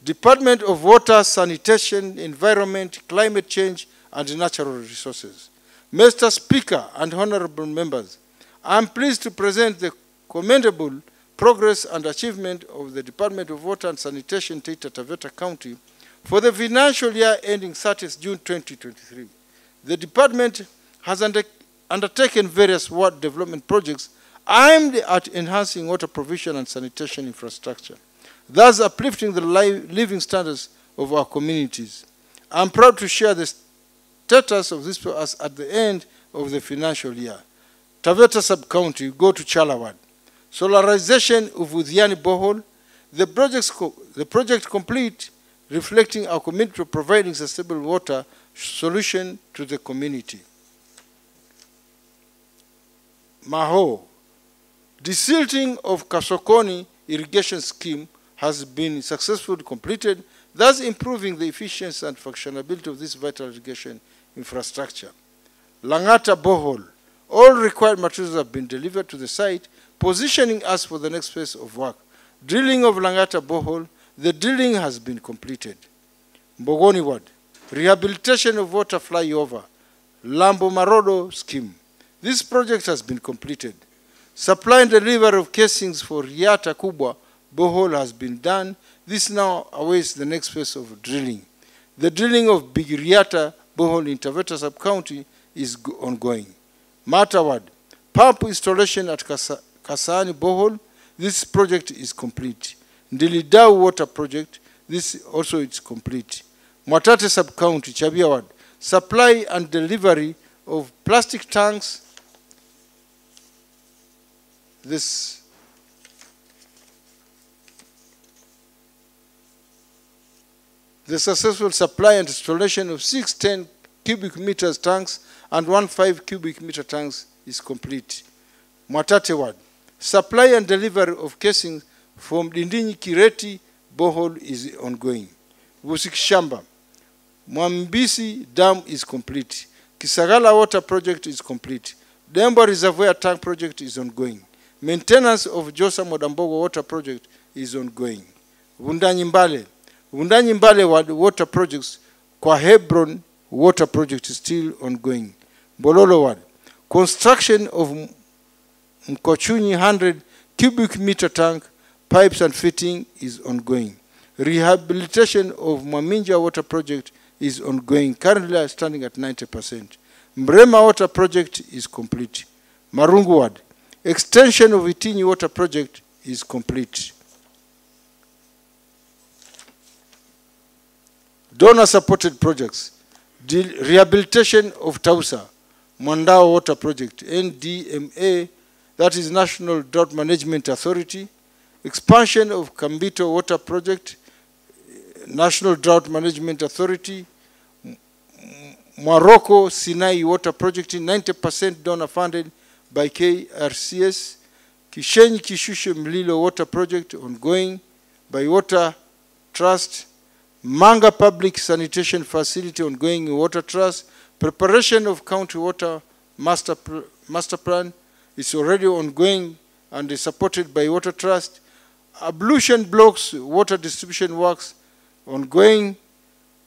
Department of Water, Sanitation, Environment, Climate Change, and Natural Resources. Mr. Speaker and honorable members, I am pleased to present the commendable progress and achievement of the Department of Water and Sanitation, Taita, Taveta County for the financial year ending 30th June 2023. The department has undertaken various water development projects aimed at enhancing water provision and sanitation infrastructure, thus uplifting the living standards of our communities. I am proud to share the status of this for us at the end of the financial year. Taveta sub-county, go to Chalawad. Solarization of Udhiani borehole. The project complete, reflecting our commitment to providing sustainable water solution to the community. Maho. Desilting of Kasokoni irrigation scheme has been successfully completed, thus improving the efficiency and functionability of this vital irrigation infrastructure. Langata borehole. All required materials have been delivered to the site, positioning us for the next phase of work. Drilling of Langata borehole. The drilling has been completed. Mbogoni Ward. Rehabilitation of water flyover. Lambo Marodo scheme. This project has been completed. Supply and delivery of casings for Riata Kubwa borehole has been done. This now awaits the next phase of drilling. The drilling of Big Riata borehole in Taveta sub-county is ongoing. Matawad. Pump installation at Kasani borehole. This project is complete. Ndilidau water project. This also is complete. Mwatate sub-county, Chabiawad. Supply and delivery of plastic tanks. The successful supply and installation of 6 10 cubic meters tanks and 1 5 cubic meter tanks is complete. Mwatate Ward. Supply and delivery of casings from Dindinyi Kireti borehole is ongoing. Vusikishamba. Mwambisi Dam is complete. Kisagala Water Project is complete. Dembo Reservoir Tank Project is ongoing. Maintenance of Josa Modambogo Water Project is ongoing. Vundanyi Mbale. Vundanyi Mbale Water Projects, Kwa Hebron Water Project is still ongoing. Bololo Ward. Construction of Mkochunyi 100 cubic meter tank, pipes and fitting is ongoing. Rehabilitation of Mwaminja Water Project is ongoing, currently standing at 90%. Mrema Water Project is complete. Marungu Ward. Extension of Itinyi Water Project is complete. Donor-supported projects. Rehabilitation of Tausa, Mwandao Water Project, NDMA, that is National Drought Management Authority. Expansion of Kambito Water Project, National Drought Management Authority. Morocco Sinai Water Project, 90% donor funded by KRCS. Kishenyi Kishushe Mlilo Water Project, ongoing by Water Trust. Manga Public Sanitation Facility, ongoing in Water Trust. Preparation of County Water Master Plan is already ongoing and is supported by Water Trust. Ablution Blocks Water Distribution Works, ongoing.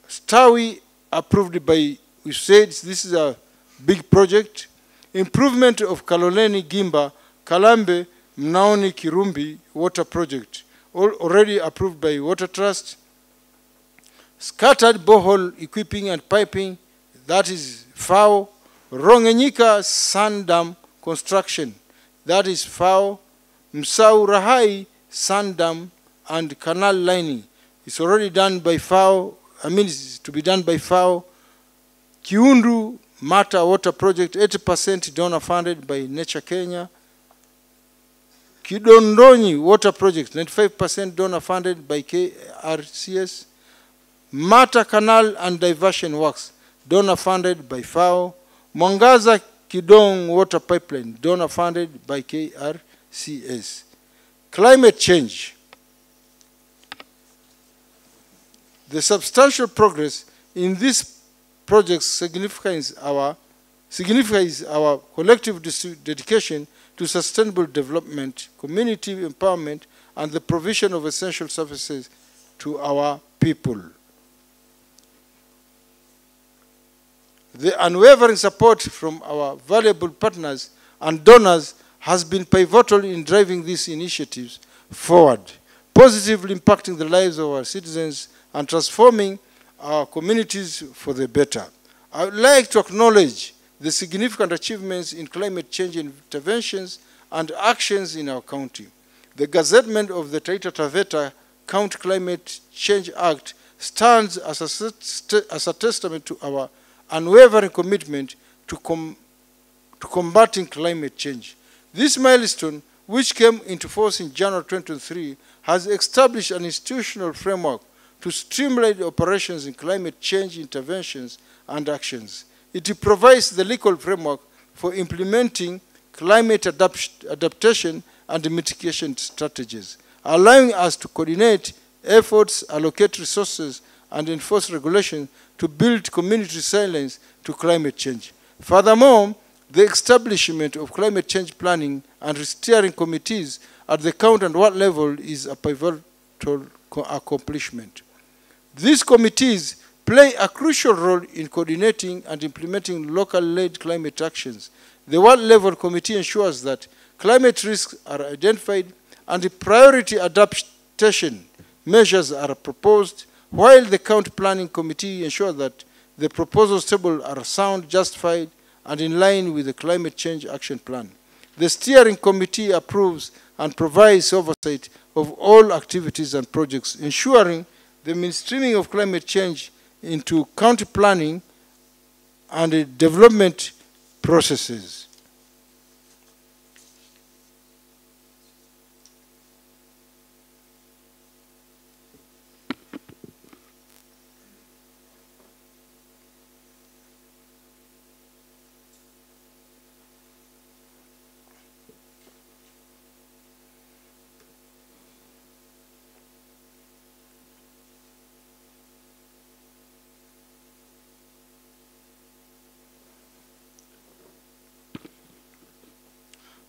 Stawi approved by, we said this is a big project. Improvement of Kaloleni Gimba, Kalambe, Mnaoni Kirumbi Water Project, already approved by Water Trust. Scattered borehole equipping and piping, that is FAO. Rongenyika Sand Dam construction, that is FAO. Msau Rahai Sand Dam and canal lining, it's already done by FAO, it's to be done by FAO. Kiundu Mata Water Project, 80% donor funded by Nature Kenya. Kidondonyi Water Project, 95% donor funded by KRCS. Mata Canal and Diversion Works, donor funded by FAO. Mwangaza Kidong Water Pipeline, donor funded by KRCS. Climate change. The substantial progress in this project signifies our collective dedication to sustainable development, community empowerment, and the provision of essential services to our people. The unwavering support from our valuable partners and donors has been pivotal in driving these initiatives forward, positively impacting the lives of our citizens and transforming our communities for the better. I would like to acknowledge the significant achievements in climate change interventions and actions in our county. The gazettement of the Taita Taveta County Climate Change Act stands as a testament to our unwavering commitment to combating climate change. This milestone, which came into force in January 2023, has established an institutional framework to streamline operations in climate change interventions and actions. It provides the legal framework for implementing climate adaptation and mitigation strategies, allowing us to coordinate efforts, allocate resources, and enforce regulation to build community resilience to climate change. Furthermore, the establishment of climate change planning and steering committees at the county and ward level is a pivotal accomplishment. These committees play a crucial role in coordinating and implementing local-led climate actions. The ward-level committee ensures that climate risks are identified and the priority adaptation measures are proposed, while the county planning committee ensures that the proposals tabled are sound, justified, and in line with the climate change action plan. The steering committee approves and provides oversight of all activities and projects, ensuring the mainstreaming of climate change into county planning and development processes.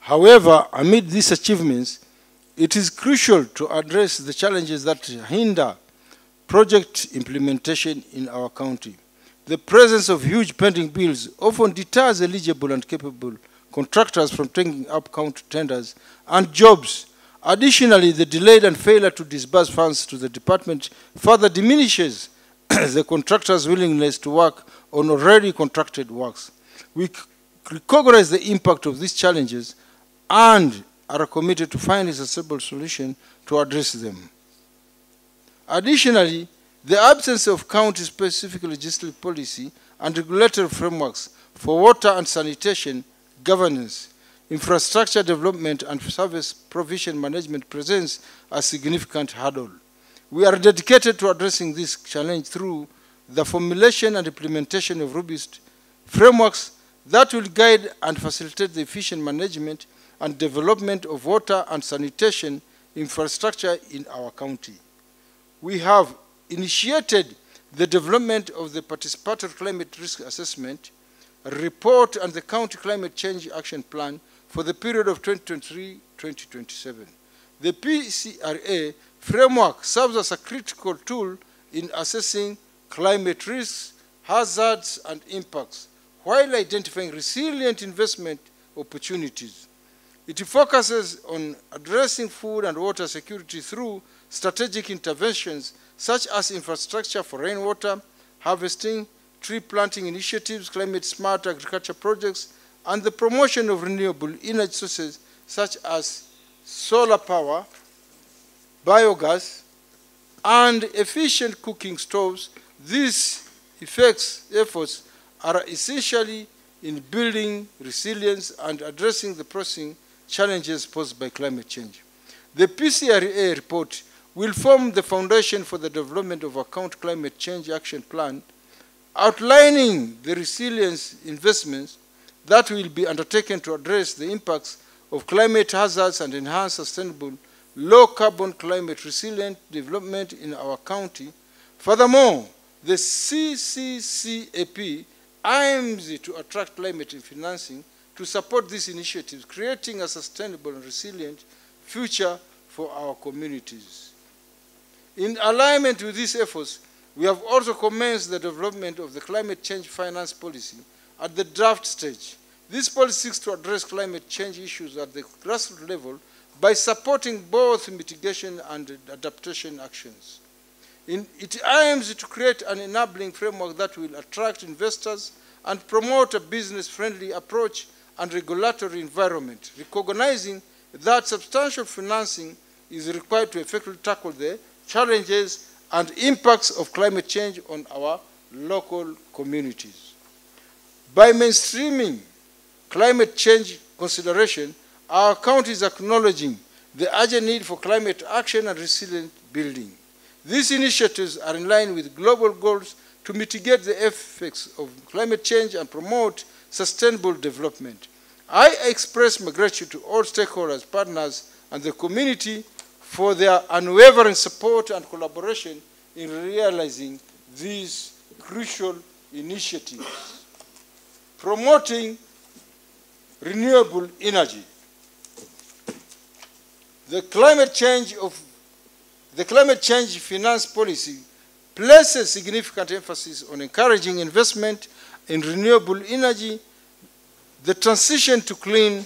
However, amid these achievements, it is crucial to address the challenges that hinder project implementation in our county. The presence of huge pending bills often deters eligible and capable contractors from taking up county tenders and jobs. Additionally, the delayed and failure to disburse funds to the department further diminishes the contractor's willingness to work on already contracted works. We recognize the impact of these challenges and are committed to finding a suitable solution to address them. Additionally, the absence of county-specific legislative policy and regulatory frameworks for water and sanitation governance, infrastructure development, and service provision management presents a significant hurdle. We are dedicated to addressing this challenge through the formulation and implementation of robust frameworks that will guide and facilitate the efficient management and development of water and sanitation infrastructure in our county. We have initiated the development of the Participatory Climate Risk Assessment report and the County Climate Change Action Plan for the period of 2023-2027. The PCRA framework serves as a critical tool in assessing climate risks, hazards, and impacts, while identifying resilient investment opportunities. It focuses on addressing food and water security through strategic interventions such as infrastructure for rainwater, harvesting, tree planting initiatives, climate-smart agriculture projects, and the promotion of renewable energy sources such as solar power, biogas, and efficient cooking stoves. These efforts are essentially in building resilience and addressing the pressing challenges posed by climate change. The PCRA report will form the foundation for the development of a county climate change action plan, outlining the resilience investments that will be undertaken to address the impacts of climate hazards and enhance sustainable, low-carbon climate resilient development in our county. Furthermore, the CCCAP aims to attract climate financing to support these initiatives, creating a sustainable and resilient future for our communities. In alignment with these efforts, we have also commenced the development of the climate change finance policy at the draft stage. This policy seeks to address climate change issues at the grassroots level by supporting both mitigation and adaptation actions. It aims to create an enabling framework that will attract investors and promote a business-friendly approach and regulatory environment, recognizing that substantial financing is required to effectively tackle the challenges and impacts of climate change on our local communities. By mainstreaming climate change consideration, our county is acknowledging the urgent need for climate action and resilient building. These initiatives are in line with global goals to mitigate the effects of climate change and promote sustainable development. I express my gratitude to all stakeholders, partners, and the community for their unwavering support and collaboration in realizing these crucial initiatives. Promoting renewable energy. The climate change finance policy places significant emphasis on encouraging investment in renewable energy. The transition to clean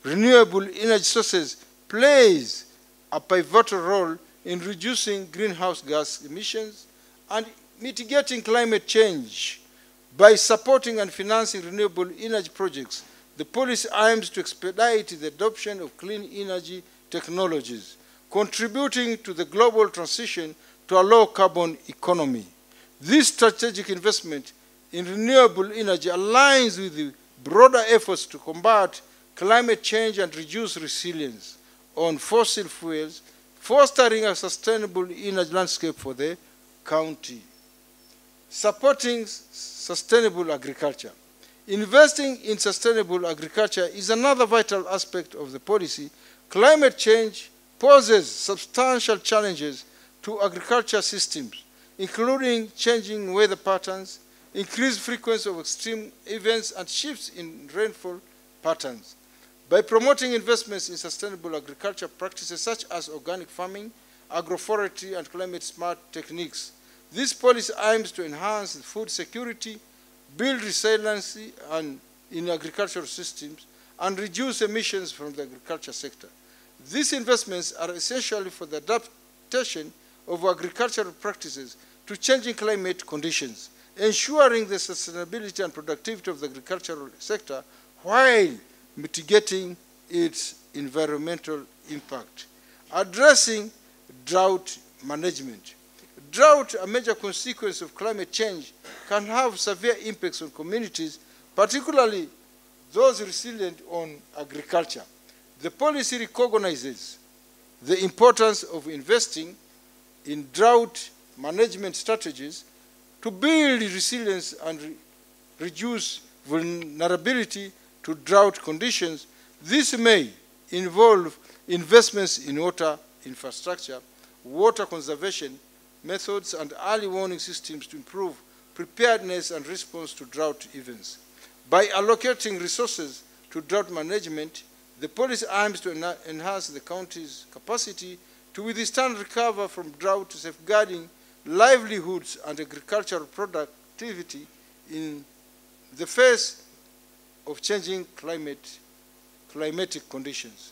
renewable energy sources plays a pivotal role in reducing greenhouse gas emissions and mitigating climate change. By supporting and financing renewable energy projects, the policy aims to expedite the adoption of clean energy technologies, contributing to the global transition to a low-carbon economy. This strategic investment in renewable energy aligns with the broader efforts to combat climate change and reduce reliance on fossil fuels, fostering a sustainable energy landscape for the county. Supporting sustainable agriculture. Investing in sustainable agriculture is another vital aspect of the policy. Climate change poses substantial challenges to agriculture systems, including changing weather patterns, increased frequency of extreme events, and shifts in rainfall patterns. By promoting investments in sustainable agriculture practices such as organic farming, agroforestry, and climate-smart techniques, this policy aims to enhance food security, build resiliency in agricultural systems, and reduce emissions from the agriculture sector. These investments are essential for the adaptation of agricultural practices to changing climate conditions, ensuring the sustainability and productivity of the agricultural sector while mitigating its environmental impact. Addressing drought management. Drought, a major consequence of climate change, can have severe impacts on communities, particularly those resilient on agriculture. The policy recognizes the importance of investing in drought management strategies to build resilience and reduce vulnerability to drought conditions. This may involve investments in water infrastructure, water conservation methods, and early warning systems to improve preparedness and response to drought events. By allocating resources to drought management, the policy aims to enhance the county's capacity to withstand and recover from drought, safeguarding livelihoods and agricultural productivity in the face of changing climatic conditions.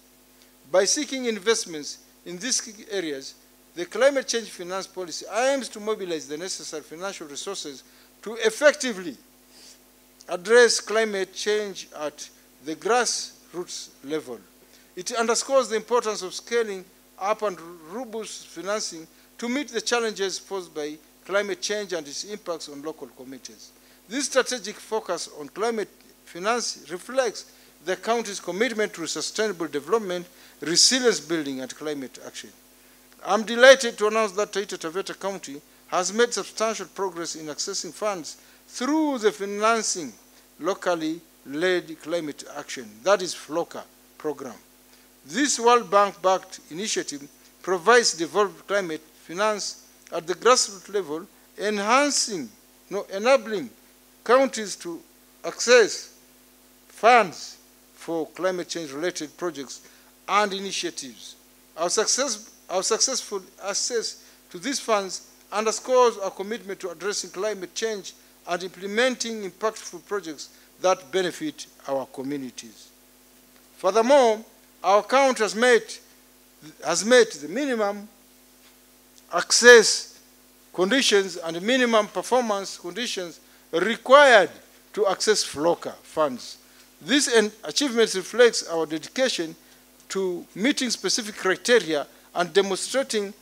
By seeking investments in these key areas, the climate change finance policy aims to mobilize the necessary financial resources to effectively address climate change at the grassroots level. It underscores the importance of scaling up and robust financing to meet the challenges posed by climate change and its impacts on local communities. This strategic focus on climate finance reflects the county's commitment to sustainable development, resilience building, and climate action. I'm delighted to announce that Taita Taveta County has made substantial progress in accessing funds through the financing locally led climate action, that is FLOCA program. This World Bank-backed initiative provides developed climate finance at the grassroots level, enabling counties to access funds for climate change-related projects and initiatives. Our success Our successful access to these funds underscores our commitment to addressing climate change and implementing impactful projects that benefit our communities. Furthermore, our account has met the minimum access conditions and minimum performance conditions required to access FLOCA funds. This achievement reflects our dedication to meeting specific criteria and demonstrating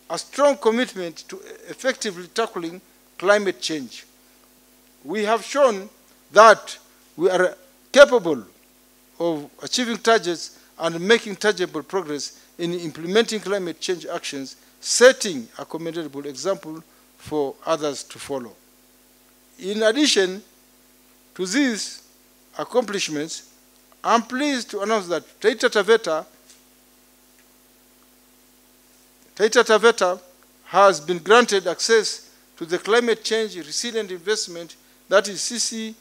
a strong commitment to effectively tackling climate change. We have shown that we are capable of achieving targets and making tangible progress in implementing climate change actions, setting a commendable example for others to follow. In addition to these accomplishments, I'm pleased to announce that Taita Taveta has been granted access to the Climate Change Resilient Investment, that is CCRI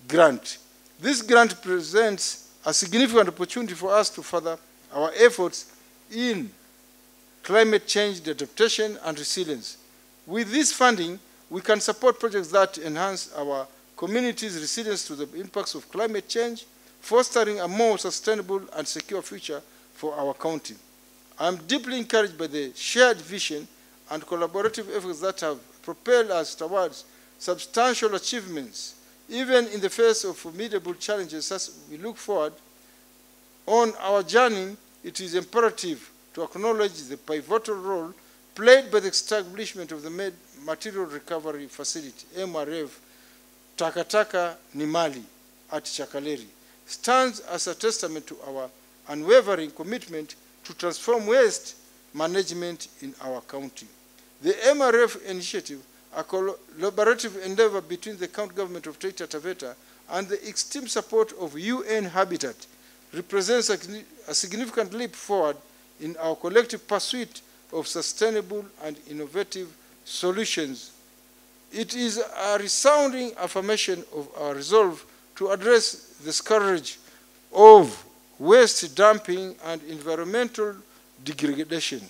grant. This grant presents a significant opportunity for us to further our efforts in climate change adaptation and resilience. With this funding, we can support projects that enhance our community's resilience to the impacts of climate change, fostering a more sustainable and secure future for our county. I am deeply encouraged by the shared vision and collaborative efforts that have propelled us towards substantial achievements, even in the face of formidable challenges. As we look forward on our journey, it is imperative to acknowledge the pivotal role played by the establishment of the Material Recovery Facility, MRF, Takataka Nimali at Chakaleri, stands as a testament to our unwavering commitment to transform waste management in our county. The MRF initiative, a collaborative endeavor between the county government of Taita Taveta and the extreme support of UN Habitat, represents a significant leap forward in our collective pursuit of sustainable and innovative solutions. It is a resounding affirmation of our resolve to address the scourge of waste dumping and environmental degradation,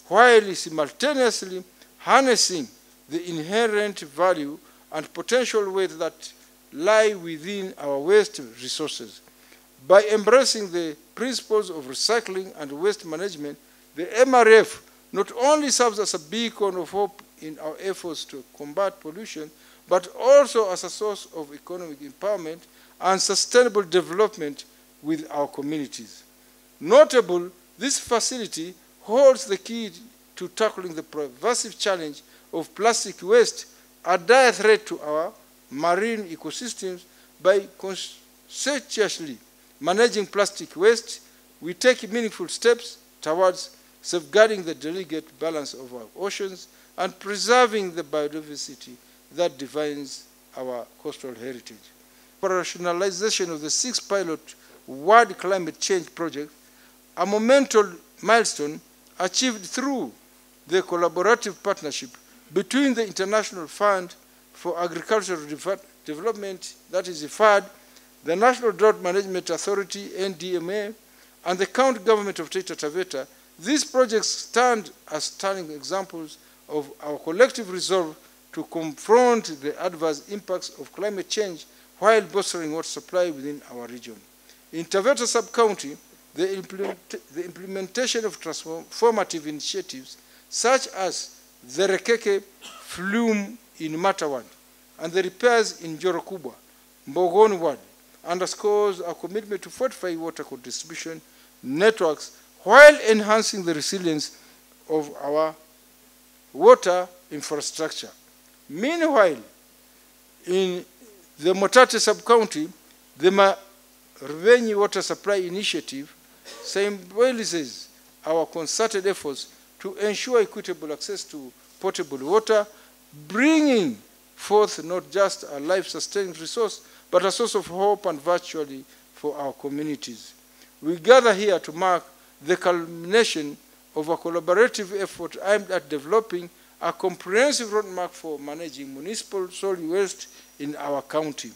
while simultaneously harnessing the inherent value and potential wealth that lie within our waste resources. By embracing the principles of recycling and waste management, the MRF not only serves as a beacon of hope in our efforts to combat pollution, but also as a source of economic empowerment and sustainable development with our communities. Notable, this facility holds the key to tackling the pervasive challenge of plastic waste, a dire threat to our marine ecosystems. By conscientiously managing plastic waste, we take meaningful steps towards safeguarding the delicate balance of our oceans and preserving the biodiversity that defines our coastal heritage. Operationalization of the 6th pilot World Climate Change Project, a monumental milestone achieved through the collaborative partnership between the International Fund for Agricultural Development, that is IFAD, the National Drought Management Authority, NDMA, and the county government of Taita Taveta. These projects stand as stunning examples of our collective resolve to confront the adverse impacts of climate change while bolstering water supply within our region. In Taveta sub-county, the implementation of transformative initiatives such as the Rekeke flume in Matawan and the repairs in Jorokubwa, Mbogoni Ward, underscores our commitment to fortify water distribution networks while enhancing the resilience of our water infrastructure. Meanwhile, in the Motate sub-county, the Revenue Water Supply Initiative symbolizes our concerted efforts to ensure equitable access to potable water, bringing forth not just a life-sustaining resource, but a source of hope and virtue for our communities. We gather here to mark the culmination of a collaborative effort aimed at developing a comprehensive roadmap for managing municipal solid waste in our county.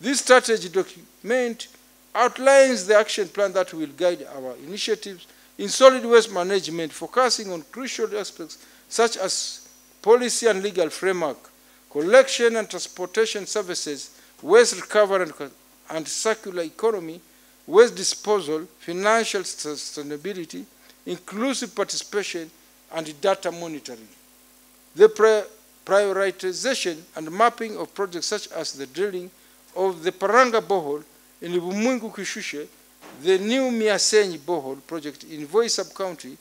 This strategy documents outlines the action plan that will guide our initiatives in solid waste management, focusing on crucial aspects such as policy and legal framework, collection and transportation services, waste recovery and circular economy, waste disposal, financial sustainability, inclusive participation, and data monitoring. The prioritization and mapping of projects such as the drilling of the Paranga borehole in Bumungu Kishushe, the new Miasenyi borehole project in Voi sub-county,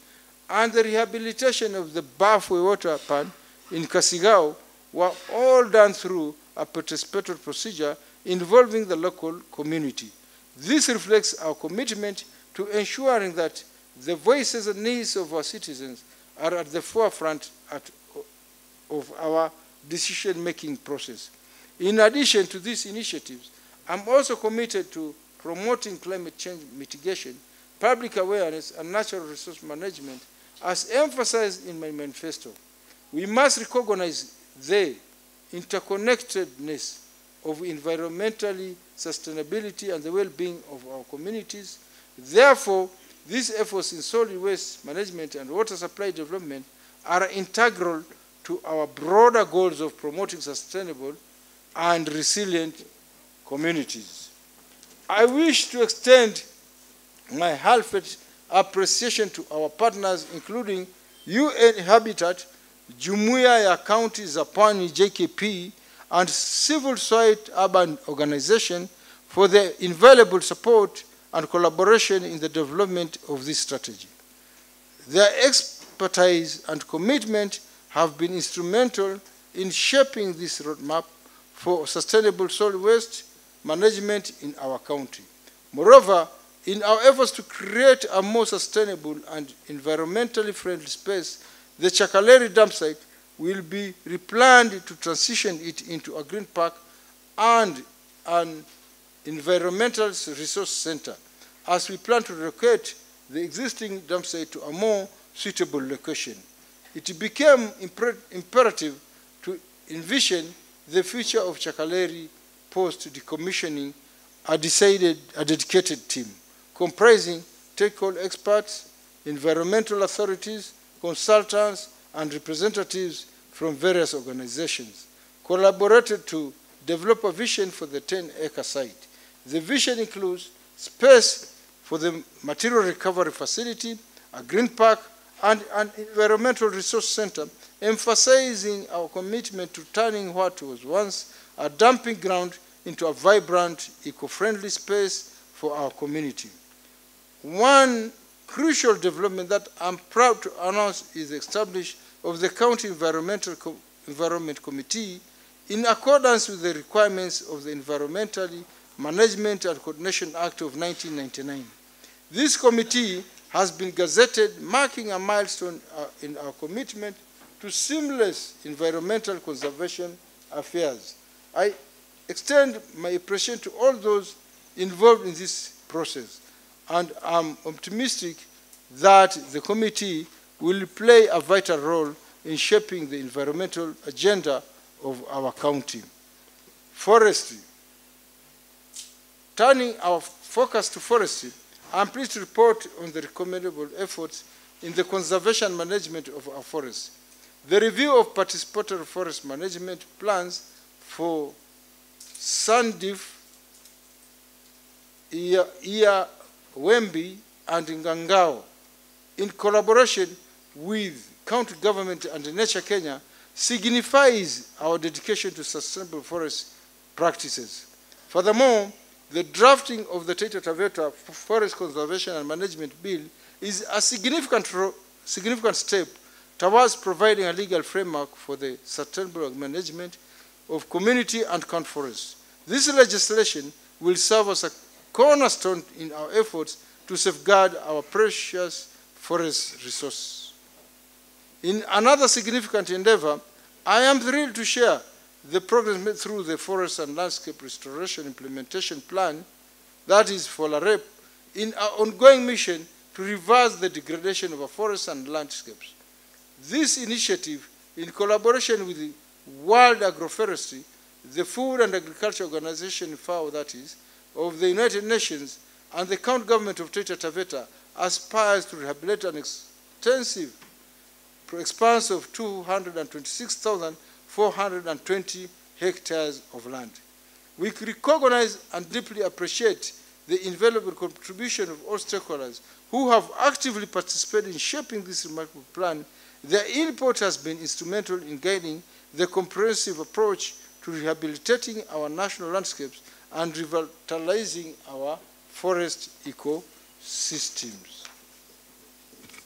and the rehabilitation of the Bafwe water pan in Kasigao were all done through a participatory procedure involving the local community. This reflects our commitment to ensuring that the voices and needs of our citizens are at the forefront of our decision-making process. In addition to these initiatives, I'm also committed to promoting climate change mitigation, public awareness, and natural resource management, as emphasized in my manifesto. We must recognize the interconnectedness of environmentally sustainability and the well-being of our communities. Therefore, these efforts in solid waste management and water supply development are integral to our broader goals of promoting sustainable and resilient communities. I wish to extend my heartfelt appreciation to our partners, including UN Habitat, Jumuiya ya County za Pwani JKP, and civil society urban organization for their invaluable support and collaboration in the development of this strategy. Their expertise and commitment have been instrumental in shaping this roadmap for sustainable solid waste management in our county. Moreover, in our efforts to create a more sustainable and environmentally friendly space, the Chakaleri dump site will be replanned to transition it into a green park and an environmental resource center, as we plan to relocate the existing dump site to a more suitable location. It became imperative to envision the future of Chakaleri post-decommissioning a dedicated team comprising technical experts, environmental authorities, consultants, and representatives from various organizations, collaborated to develop a vision for the 10-acre site. The vision includes space for the material recovery facility, a green park, and an environmental resource center, emphasizing our commitment to turning what was once a dumping ground into a vibrant, eco-friendly space for our community. One crucial development that I'm proud to announce is the establishment of the County Environment Committee in accordance with the requirements of the Environmentally Management and Coordination Act of 1999. This committee has been gazetted, marking a milestone in our commitment to seamless environmental conservation affairs. I extend my appreciation to all those involved in this process, and I'm optimistic that the committee will play a vital role in shaping the environmental agenda of our county. Forestry. Turning our focus to forestry, I'm pleased to report on the commendable efforts in the conservation management of our forests. The review of participatory forest management plans for Sandif, Ia Wembi, and Ngangao, in collaboration with county government and Nature Kenya, signifies our dedication to sustainable forest practices. Furthermore, the drafting of the Taita Taveta Forest Conservation and Management Bill is a significant step towards providing a legal framework for the sustainable management of community and county forests. This legislation will serve as a cornerstone in our efforts to safeguard our precious forest resources. In another significant endeavor, I am thrilled to share the progress made through the Forest and Landscape Restoration Implementation Plan, that is FOLAREP, in our ongoing mission to reverse the degradation of our forests and landscapes. This initiative, in collaboration with the World Agroforestry, the Food and Agriculture Organization, FAO, that is, of the United Nations, and the county government of Taita Taveta aspires to rehabilitate an extensive expanse of 226,420 hectares of land. We recognize and deeply appreciate the invaluable contribution of all stakeholders who have actively participated in shaping this remarkable plan. Their input has been instrumental in guiding the comprehensive approach to rehabilitating our national landscapes and revitalizing our forest ecosystems.